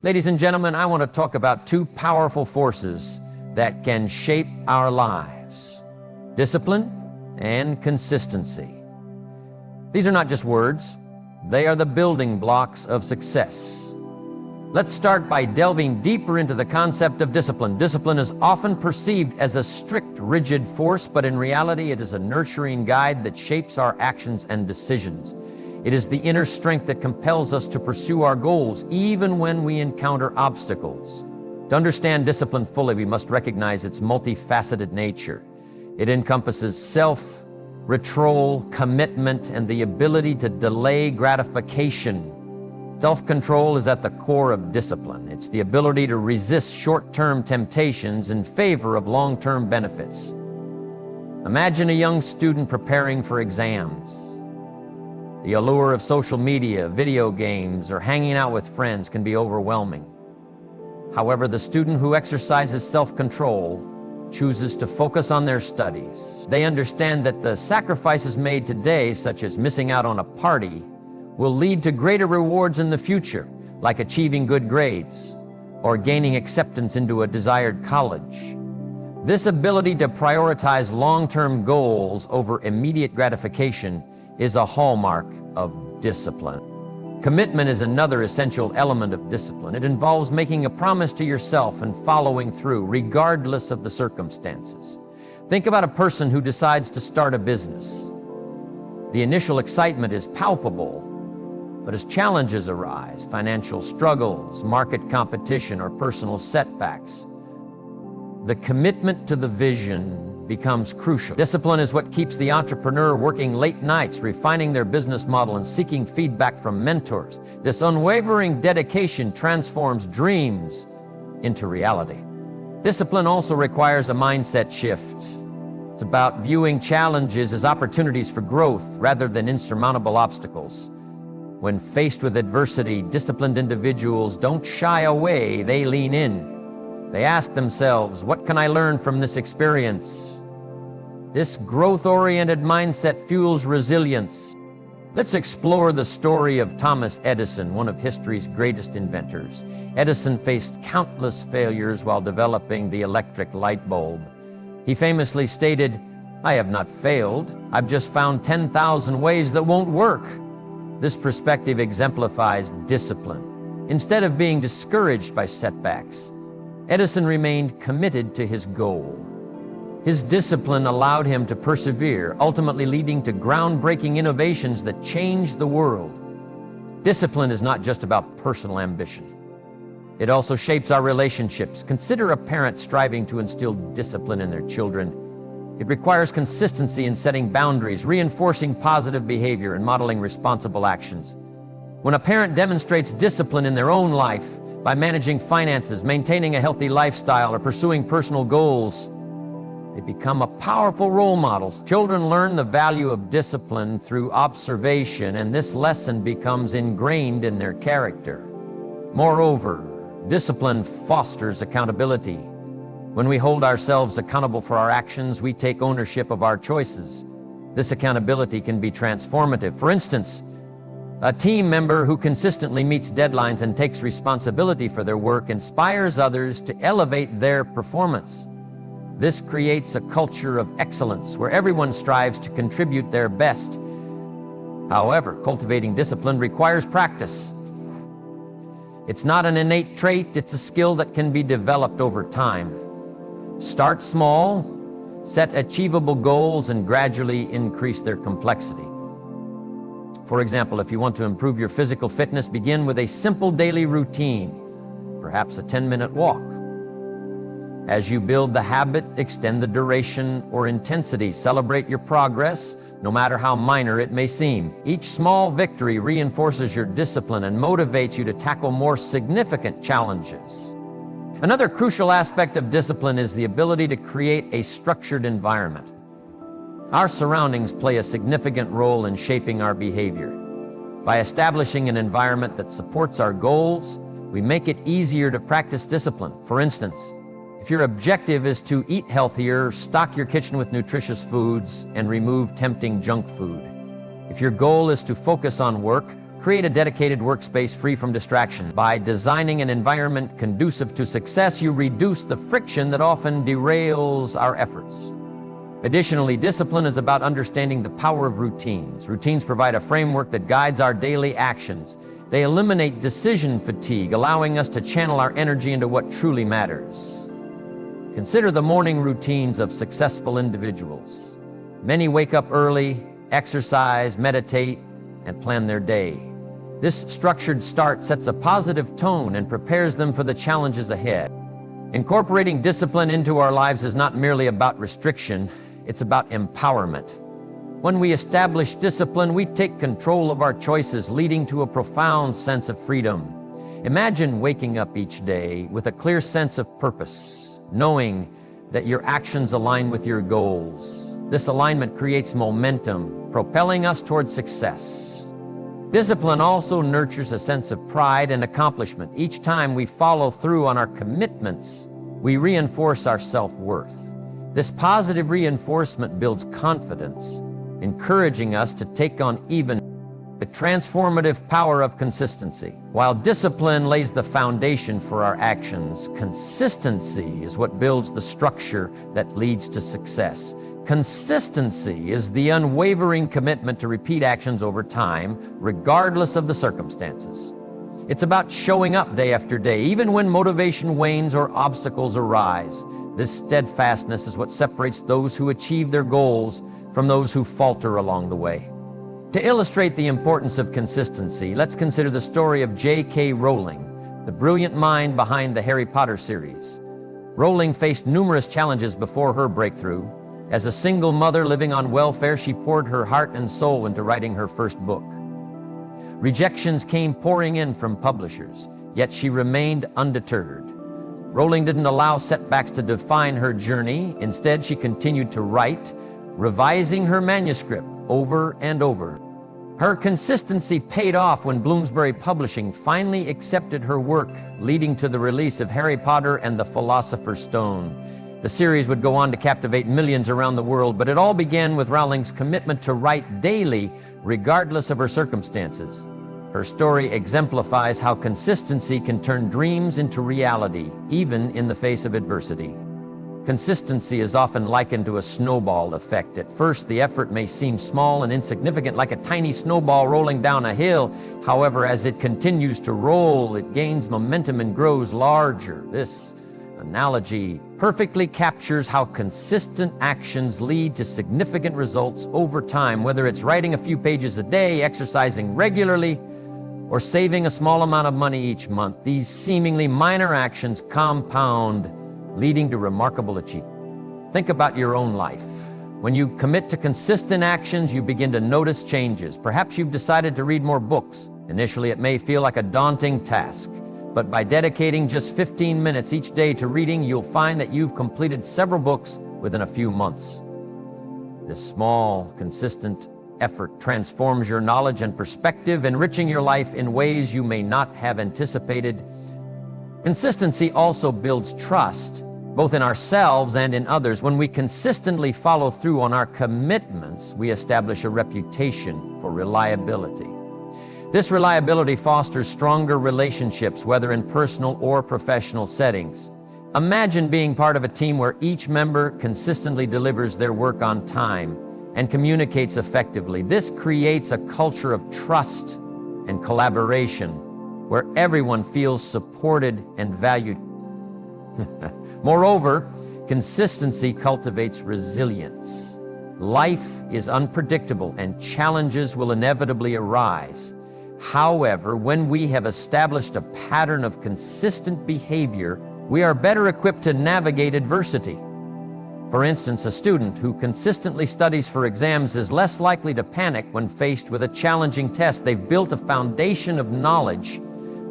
Ladies and gentlemen, I want to talk about two powerful forces that can shape our lives: discipline and consistency. These are not just words, they are the building blocks of success. Let's start by delving deeper into the concept of discipline. Discipline is often perceived as a strict, rigid force, but in reality, it is a nurturing guide that shapes our actions and decisions. It is the inner strength that compels us to pursue our goals, even when we encounter obstacles. To understand discipline fully, we must recognize its multifaceted nature. It encompasses self-control, commitment, and the ability to delay gratification. Self-control is at the core of discipline. It's the ability to resist short-term temptations in favor of long-term benefits. Imagine a young student preparing for exams. The allure of social media, video games, or hanging out with friends can be overwhelming. However, the student who exercises self-control chooses to focus on their studies. They understand that the sacrifices made today, such as missing out on a party, will lead to greater rewards in the future, like achieving good grades or gaining acceptance into a desired college. This ability to prioritize long-term goals over immediate gratification is a hallmark of discipline. Commitment is another essential element of discipline. It involves making a promise to yourself and following through, regardless of the circumstances. Think about a person who decides to start a business. The initial excitement is palpable, but as challenges arise, financial struggles, market competition, or personal setbacks, the commitment to the vision becomes crucial. Discipline is what keeps the entrepreneur working late nights, refining their business model and seeking feedback from mentors. This unwavering dedication transforms dreams into reality. Discipline also requires a mindset shift. It's about viewing challenges as opportunities for growth rather than insurmountable obstacles. When faced with adversity, disciplined individuals don't shy away, they lean in. They ask themselves, what can I learn from this experience? This growth-oriented mindset fuels resilience. Let's explore the story of Thomas Edison, one of history's greatest inventors. Edison faced countless failures while developing the electric light bulb. He famously stated, "I have not failed. I've just found 10,000 ways that won't work." This perspective exemplifies discipline. Instead of being discouraged by setbacks, Edison remained committed to his goal. His discipline allowed him to persevere, ultimately leading to groundbreaking innovations that changed the world. Discipline is not just about personal ambition. It also shapes our relationships. Consider a parent striving to instill discipline in their children. It requires consistency in setting boundaries, reinforcing positive behavior, and modeling responsible actions. When a parent demonstrates discipline in their own life by managing finances, maintaining a healthy lifestyle, or pursuing personal goals, they become a powerful role model. Children learn the value of discipline through observation, and this lesson becomes ingrained in their character. Moreover, discipline fosters accountability. When we hold ourselves accountable for our actions, we take ownership of our choices. This accountability can be transformative. For instance, a team member who consistently meets deadlines and takes responsibility for their work inspires others to elevate their performance. This creates a culture of excellence where everyone strives to contribute their best. However, cultivating discipline requires practice. It's not an innate trait, it's a skill that can be developed over time. Start small, set achievable goals, and gradually increase their complexity. For example, if you want to improve your physical fitness, begin with a simple daily routine, perhaps a 10-minute walk. As you build the habit, extend the duration or intensity. Celebrate your progress, no matter how minor it may seem. Each small victory reinforces your discipline and motivates you to tackle more significant challenges. Another crucial aspect of discipline is the ability to create a structured environment. Our surroundings play a significant role in shaping our behavior. By establishing an environment that supports our goals, we make it easier to practice discipline. For instance, if your objective is to eat healthier, stock your kitchen with nutritious foods and remove tempting junk food. If your goal is to focus on work, Create a dedicated workspace free from distraction. By designing an environment conducive to success, you reduce the friction that often derails our efforts. Additionally, discipline is about understanding the power of routines. Routines provide a framework that guides our daily actions. They eliminate decision fatigue, allowing us to channel our energy into what truly matters. Consider the morning routines of successful individuals. Many wake up early, exercise, meditate, and plan their day. This structured start sets a positive tone and prepares them for the challenges ahead. Incorporating discipline into our lives is not merely about restriction, it's about empowerment. When we establish discipline, we take control of our choices, leading to a profound sense of freedom. Imagine waking up each day with a clear sense of purpose, knowing that your actions align with your goals. This alignment creates momentum, propelling us towards success. Discipline also nurtures a sense of pride and accomplishment. Each time we follow through on our commitments, we reinforce our self-worth. This positive reinforcement builds confidence, encouraging us to take on even the transformative power of consistency. While discipline lays the foundation for our actions, consistency is what builds the structure that leads to success. Consistency is the unwavering commitment to repeat actions over time, regardless of the circumstances. It's about showing up day after day, even when motivation wanes or obstacles arise. This steadfastness is what separates those who achieve their goals from those who falter along the way. To illustrate the importance of consistency, let's consider the story of J.K. Rowling, the brilliant mind behind the Harry Potter series. Rowling faced numerous challenges before her breakthrough. As a single mother living on welfare, she poured her heart and soul into writing her first book. Rejections came pouring in from publishers, yet she remained undeterred. Rowling didn't allow setbacks to define her journey. Instead, she continued to write, revising her manuscript over and over. Her consistency paid off when Bloomsbury Publishing finally accepted her work, leading to the release of Harry Potter and the Philosopher's Stone. The series would go on to captivate millions around the world, but it all began with Rowling's commitment to write daily, regardless of her circumstances. Her story exemplifies how consistency can turn dreams into reality, even in the face of adversity. Consistency is often likened to a snowball effect. At first, the effort may seem small and insignificant, like a tiny snowball rolling down a hill. However, as it continues to roll, it gains momentum and grows larger. This analogy perfectly captures how consistent actions lead to significant results over time, whether it's writing a few pages a day, exercising regularly, or saving a small amount of money each month. These seemingly minor actions compound, leading to remarkable achievement. Think about your own life. When you commit to consistent actions, you begin to notice changes. Perhaps you've decided to read more books. Initially, it may feel like a daunting task, but by dedicating just 15 minutes each day to reading, you'll find that you've completed several books within a few months. This small, consistent effort transforms your knowledge and perspective, enriching your life in ways you may not have anticipated. Consistency also builds trust, both in ourselves and in others. When we consistently follow through on our commitments, we establish a reputation for reliability. This reliability fosters stronger relationships, whether in personal or professional settings. Imagine being part of a team where each member consistently delivers their work on time and communicates effectively. This creates a culture of trust and collaboration where everyone feels supported and valued. Moreover, consistency cultivates resilience. Life is unpredictable and challenges will inevitably arise. However, when we have established a pattern of consistent behavior, we are better equipped to navigate adversity. For instance, a student who consistently studies for exams is less likely to panic when faced with a challenging test. They've built a foundation of knowledge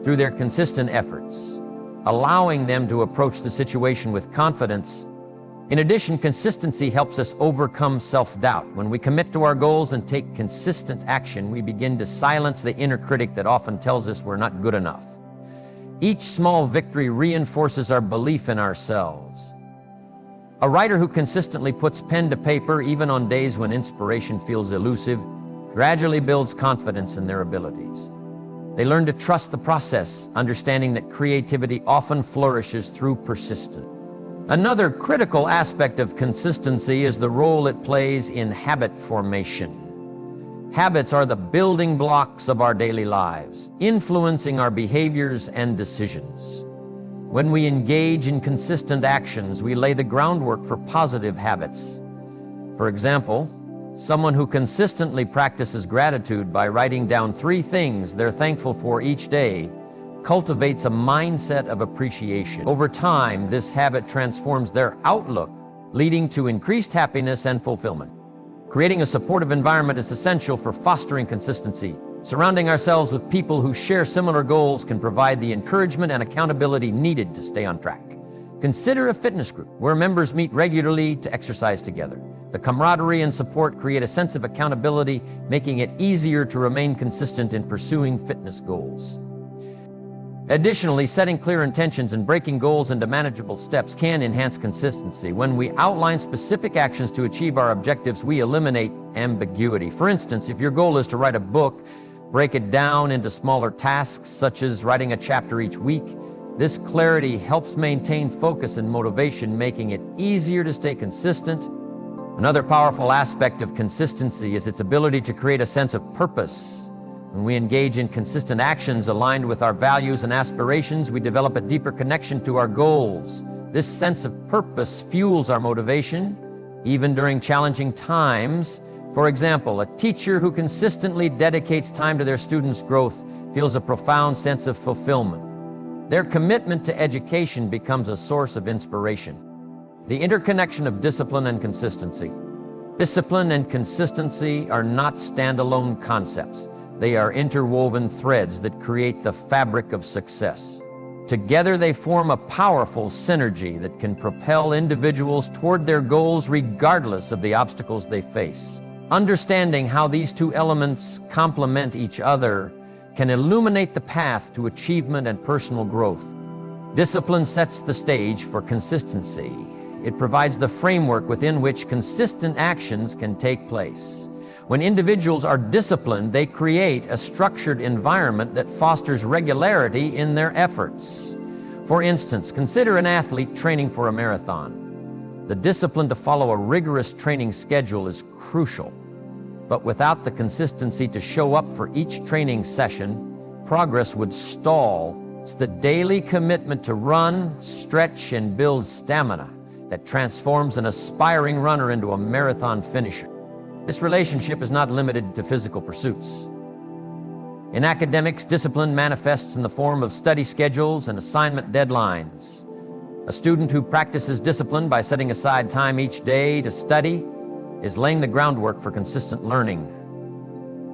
through their consistent efforts, allowing them to approach the situation with confidence. In addition, consistency helps us overcome self-doubt. When we commit to our goals and take consistent action, we begin to silence the inner critic that often tells us we're not good enough. Each small victory reinforces our belief in ourselves. A writer who consistently puts pen to paper, even on days when inspiration feels elusive, gradually builds confidence in their abilities. They learn to trust the process, understanding that creativity often flourishes through persistence. Another critical aspect of consistency is the role it plays in habit formation. Habits are the building blocks of our daily lives, influencing our behaviors and decisions. When we engage in consistent actions, we lay the groundwork for positive habits. For example, someone who consistently practices gratitude by writing down 3 things they're thankful for each day cultivates a mindset of appreciation. Over time, this habit transforms their outlook, leading to increased happiness and fulfillment. Creating a supportive environment is essential for fostering consistency. Surrounding ourselves with people who share similar goals can provide the encouragement and accountability needed to stay on track. Consider a fitness group where members meet regularly to exercise together. The camaraderie and support create a sense of accountability, making it easier to remain consistent in pursuing fitness goals. Additionally, setting clear intentions and breaking goals into manageable steps can enhance consistency. When we outline specific actions to achieve our objectives, we eliminate ambiguity. For instance, if your goal is to write a book, break it down into smaller tasks, such as writing a chapter each week. This clarity helps maintain focus and motivation, making it easier to stay consistent. Another powerful aspect of consistency is its ability to create a sense of purpose. When we engage in consistent actions aligned with our values and aspirations, we develop a deeper connection to our goals. This sense of purpose fuels our motivation, even during challenging times. For example, a teacher who consistently dedicates time to their students' growth feels a profound sense of fulfillment. Their commitment to education becomes a source of inspiration. The interconnection of discipline and consistency. Discipline and consistency are not standalone concepts. They are interwoven threads that create the fabric of success. Together, they form a powerful synergy that can propel individuals toward their goals regardless of the obstacles they face. Understanding how these 2 elements complement each other can illuminate the path to achievement and personal growth. Discipline sets the stage for consistency. It provides the framework within which consistent actions can take place. When individuals are disciplined, they create a structured environment that fosters regularity in their efforts. For instance, consider an athlete training for a marathon. The discipline to follow a rigorous training schedule is crucial. But without the consistency to show up for each training session, progress would stall. It's the daily commitment to run, stretch, and build stamina that transforms an aspiring runner into a marathon finisher. This relationship is not limited to physical pursuits. In academics, discipline manifests in the form of study schedules and assignment deadlines. A student who practices discipline by setting aside time each day to study is laying the groundwork for consistent learning.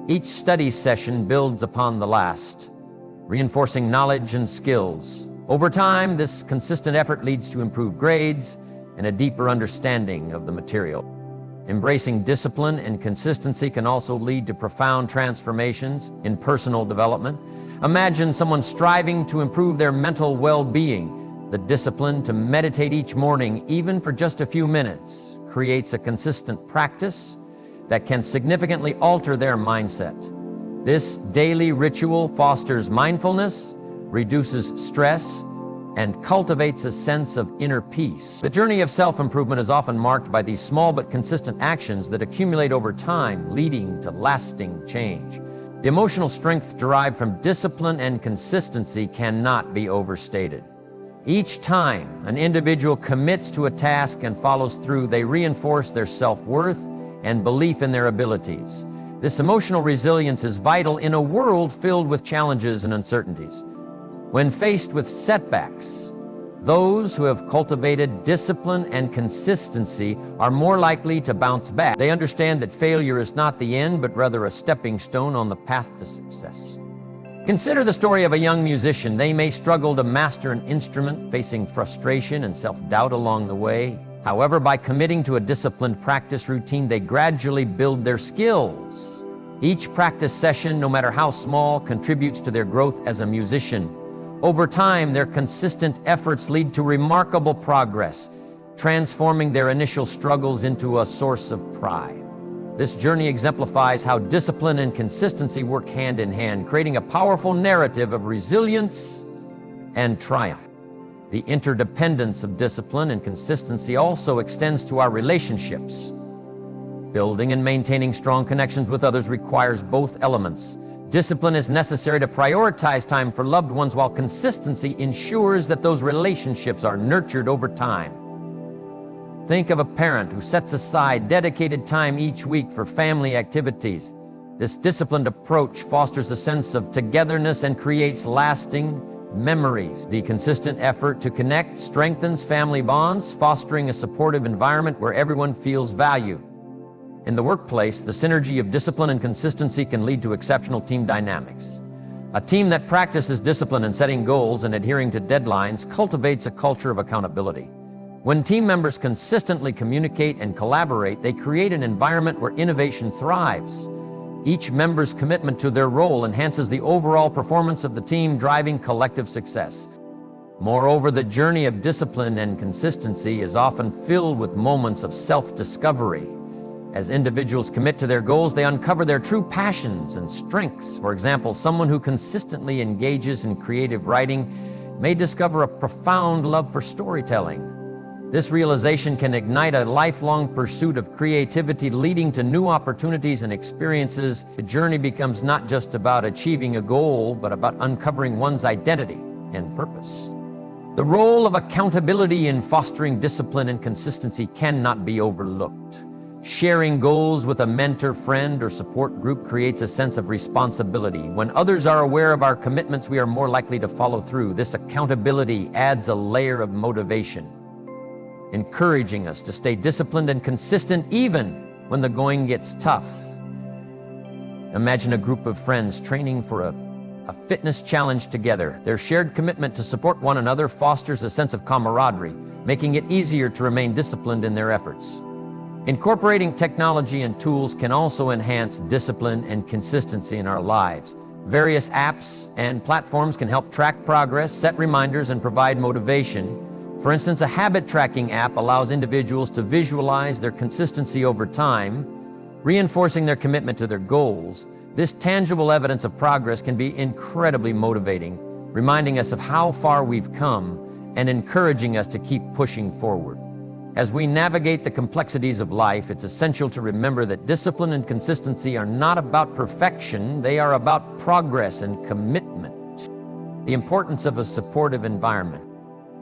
Each study session builds upon the last, reinforcing knowledge and skills. Over time, this consistent effort leads to improved grades and a deeper understanding of the material. Embracing discipline and consistency can also lead to profound transformations in personal development. Imagine someone striving to improve their mental well-being. The discipline to meditate each morning, even for just a few minutes, creates a consistent practice that can significantly alter their mindset. This daily ritual fosters mindfulness, reduces stress, and cultivates a sense of inner peace. The journey of self-improvement is often marked by these small but consistent actions that accumulate over time, leading to lasting change. The emotional strength derived from discipline and consistency cannot be overstated. Each time an individual commits to a task and follows through, they reinforce their self-worth and belief in their abilities. This emotional resilience is vital in a world filled with challenges and uncertainties. When faced with setbacks, those who have cultivated discipline and consistency are more likely to bounce back. They understand that failure is not the end, but rather a stepping stone on the path to success. Consider the story of a young musician. They may struggle to master an instrument, facing frustration and self-doubt along the way. However, by committing to a disciplined practice routine, they gradually build their skills. Each practice session, no matter how small, contributes to their growth as a musician. Over time, their consistent efforts lead to remarkable progress, transforming their initial struggles into a source of pride. This journey exemplifies how discipline and consistency work hand in hand, creating a powerful narrative of resilience and triumph. The interdependence of discipline and consistency also extends to our relationships. Building and maintaining strong connections with others requires both elements. Discipline is necessary to prioritize time for loved ones, while consistency ensures that those relationships are nurtured over time. Think of a parent who sets aside dedicated time each week for family activities. This disciplined approach fosters a sense of togetherness and creates lasting memories. The consistent effort to connect strengthens family bonds, fostering a supportive environment where everyone feels valued. In the workplace, the synergy of discipline and consistency can lead to exceptional team dynamics. A team that practices discipline in setting goals and adhering to deadlines cultivates a culture of accountability. When team members consistently communicate and collaborate, they create an environment where innovation thrives. Each member's commitment to their role enhances the overall performance of the team, driving collective success. Moreover, the journey of discipline and consistency is often filled with moments of self-discovery. As individuals commit to their goals, they uncover their true passions and strengths. For example, someone who consistently engages in creative writing may discover a profound love for storytelling. This realization can ignite a lifelong pursuit of creativity, leading to new opportunities and experiences. The journey becomes not just about achieving a goal, but about uncovering one's identity and purpose. The role of accountability in fostering discipline and consistency cannot be overlooked. Sharing goals with a mentor, friend, or support group creates a sense of responsibility. When others are aware of our commitments, we are more likely to follow through. This accountability adds a layer of motivation, encouraging us to stay disciplined and consistent even when the going gets tough. Imagine a group of friends training for a fitness challenge together. Their shared commitment to support one another fosters a sense of camaraderie, making it easier to remain disciplined in their efforts. Incorporating technology and tools can also enhance discipline and consistency in our lives. Various apps and platforms can help track progress, set reminders, and provide motivation. For instance, a habit tracking app allows individuals to visualize their consistency over time, reinforcing their commitment to their goals. This tangible evidence of progress can be incredibly motivating, reminding us of how far we've come and encouraging us to keep pushing forward. As we navigate the complexities of life, it's essential to remember that discipline and consistency are not about perfection, they are about progress and commitment. The importance of a supportive environment.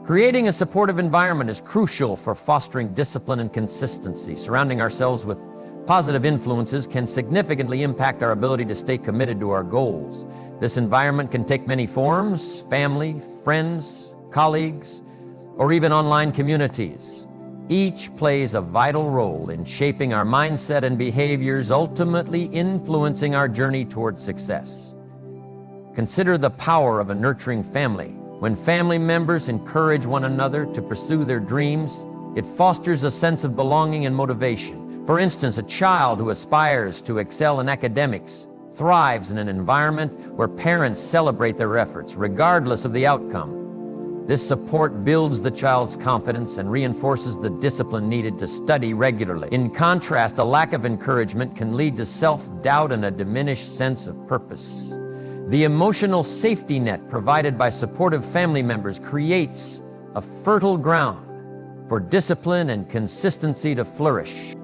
Creating a supportive environment is crucial for fostering discipline and consistency. Surrounding ourselves with positive influences can significantly impact our ability to stay committed to our goals. This environment can take many forms: family, friends, colleagues, or even online communities. Each plays a vital role in shaping our mindset and behaviors, ultimately influencing our journey toward success. Consider the power of a nurturing family. When family members encourage one another to pursue their dreams, it fosters a sense of belonging and motivation. For instance, a child who aspires to excel in academics thrives in an environment where parents celebrate their efforts, regardless of the outcome. This support builds the child's confidence and reinforces the discipline needed to study regularly. In contrast, a lack of encouragement can lead to self-doubt and a diminished sense of purpose. The emotional safety net provided by supportive family members creates a fertile ground for discipline and consistency to flourish.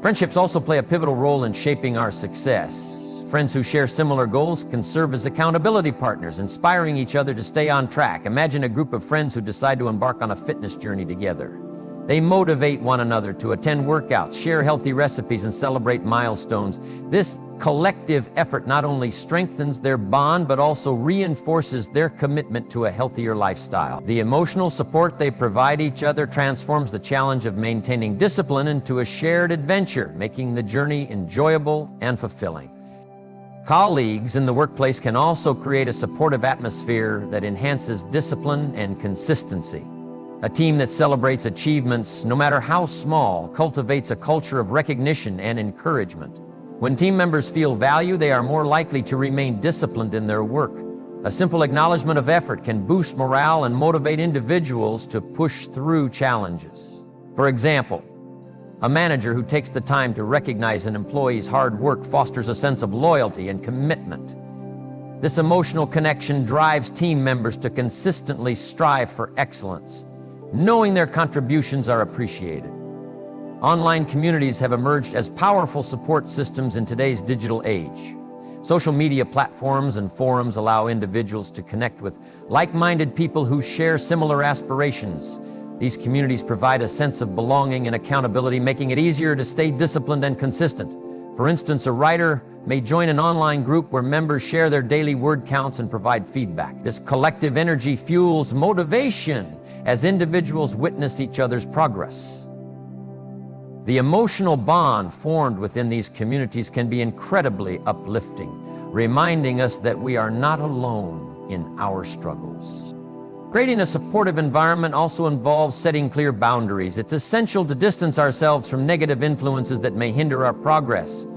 Friendships also play a pivotal role in shaping our success. Friends who share similar goals can serve as accountability partners, inspiring each other to stay on track. Imagine a group of friends who decide to embark on a fitness journey together. They motivate one another to attend workouts, share healthy recipes, and celebrate milestones. This collective effort not only strengthens their bond, but also reinforces their commitment to a healthier lifestyle. The emotional support they provide each other transforms the challenge of maintaining discipline into a shared adventure, making the journey enjoyable and fulfilling. Colleagues in the workplace can also create a supportive atmosphere that enhances discipline and consistency. A team that celebrates achievements, no matter how small, cultivates a culture of recognition and encouragement. When team members feel value, they are more likely to remain disciplined in their work. A simple acknowledgement of effort can boost morale and motivate individuals to push through challenges. For example, A manager who takes the time to recognize an employee's hard work fosters a sense of loyalty and commitment. This emotional connection drives team members to consistently strive for excellence, knowing their contributions are appreciated. Online communities have emerged as powerful support systems in today's digital age. Social media platforms and forums allow individuals to connect with like-minded people who share similar aspirations. These communities provide a sense of belonging and accountability, making it easier to stay disciplined and consistent. For instance, a writer may join an online group where members share their daily word counts and provide feedback. This collective energy fuels motivation as individuals witness each other's progress. The emotional bond formed within these communities can be incredibly uplifting, reminding us that we are not alone in our struggles. Creating a supportive environment also involves setting clear boundaries. It's essential to distance ourselves from negative influences that may hinder our progress.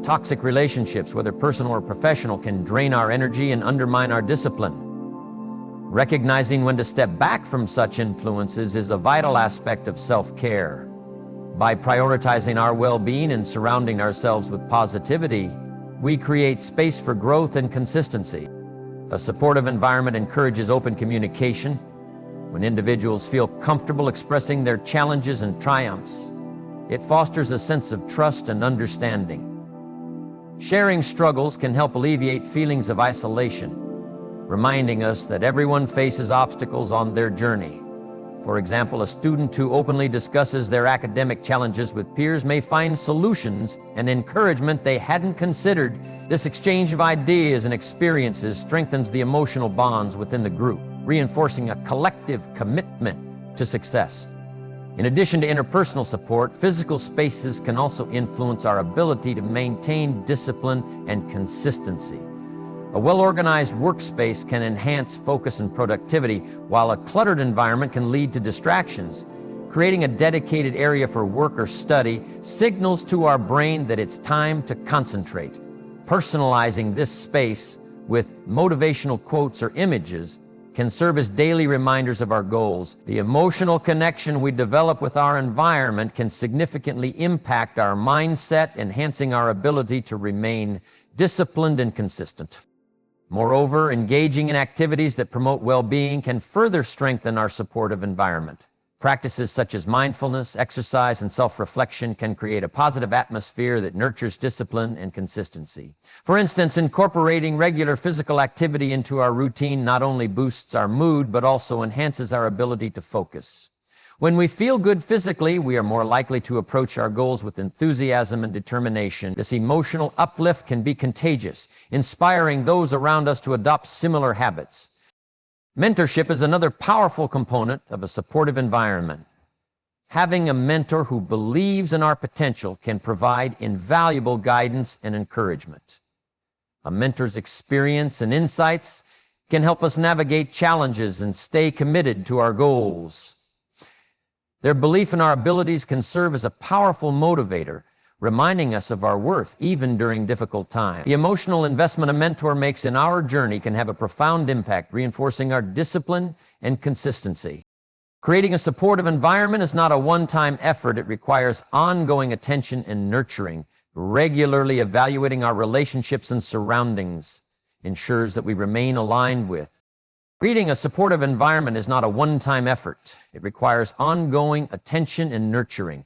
Toxic relationships, whether personal or professional, can drain our energy and undermine our discipline. Recognizing when to step back from such influences is a vital aspect of self-care. By prioritizing our well-being and surrounding ourselves with positivity, we create space for growth and consistency. A supportive environment encourages open communication. When individuals feel comfortable expressing their challenges and triumphs, it fosters a sense of trust and understanding. Sharing struggles can help alleviate feelings of isolation, reminding us that everyone faces obstacles on their journey. For example, a student who openly discusses their academic challenges with peers may find solutions and encouragement they hadn't considered. This exchange of ideas and experiences strengthens the emotional bonds within the group, reinforcing a collective commitment to success. In addition to interpersonal support, physical spaces can also influence our ability to maintain discipline and consistency. A well-organized workspace can enhance focus and productivity, while a cluttered environment can lead to distractions. Creating a dedicated area for work or study signals to our brain that it's time to concentrate. Personalizing this space with motivational quotes or images can serve as daily reminders of our goals. The emotional connection we develop with our environment can significantly impact our mindset, enhancing our ability to remain disciplined and consistent. Moreover, engaging in activities that promote well-being can further strengthen our supportive environment. Practices such as mindfulness, exercise, and self-reflection can create a positive atmosphere that nurtures discipline and consistency. For instance, incorporating regular physical activity into our routine not only boosts our mood, but also enhances our ability to focus. When we feel good physically, we are more likely to approach our goals with enthusiasm and determination. This emotional uplift can be contagious, inspiring those around us to adopt similar habits. Mentorship is another powerful component of a supportive environment. Having a mentor who believes in our potential can provide invaluable guidance and encouragement. A mentor's experience and insights can help us navigate challenges and stay committed to our goals. Their belief in our abilities can serve as a powerful motivator, reminding us of our worth even during difficult times. The emotional investment a mentor makes in our journey can have a profound impact, reinforcing our discipline and consistency. Creating a supportive environment is not a one-time effort. It requires ongoing attention and nurturing. Regularly evaluating our relationships and surroundings ensures that we remain aligned with. Creating a supportive environment is not a one-time effort. It requires ongoing attention and nurturing.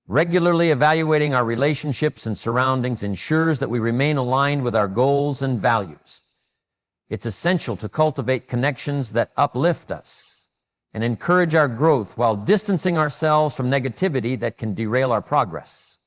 Regularly evaluating our relationships and surroundings ensures that we remain aligned with our goals and values. It's essential to cultivate connections that uplift us and encourage our growth while distancing ourselves from negativity that can derail our progress.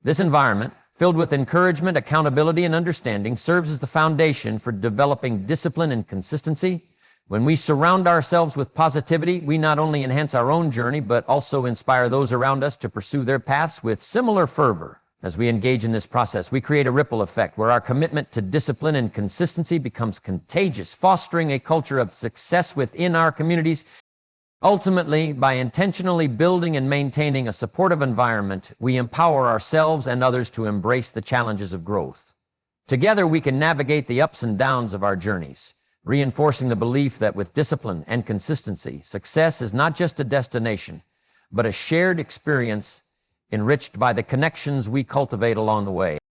This environment, filled with encouragement, accountability, and understanding, serves as the foundation for developing discipline and consistency. When we surround ourselves with positivity, we not only enhance our own journey, but also inspire those around us to pursue their paths with similar fervor. As we engage in this process, we create a ripple effect where our commitment to discipline and consistency becomes contagious, fostering a culture of success within our communities. Ultimately, by intentionally building and maintaining a supportive environment, we empower ourselves and others to embrace the challenges of growth. Together, we can navigate the ups and downs of our journeys, reinforcing the belief that with discipline and consistency, success is not just a destination, but a shared experience enriched by the connections we cultivate along the way.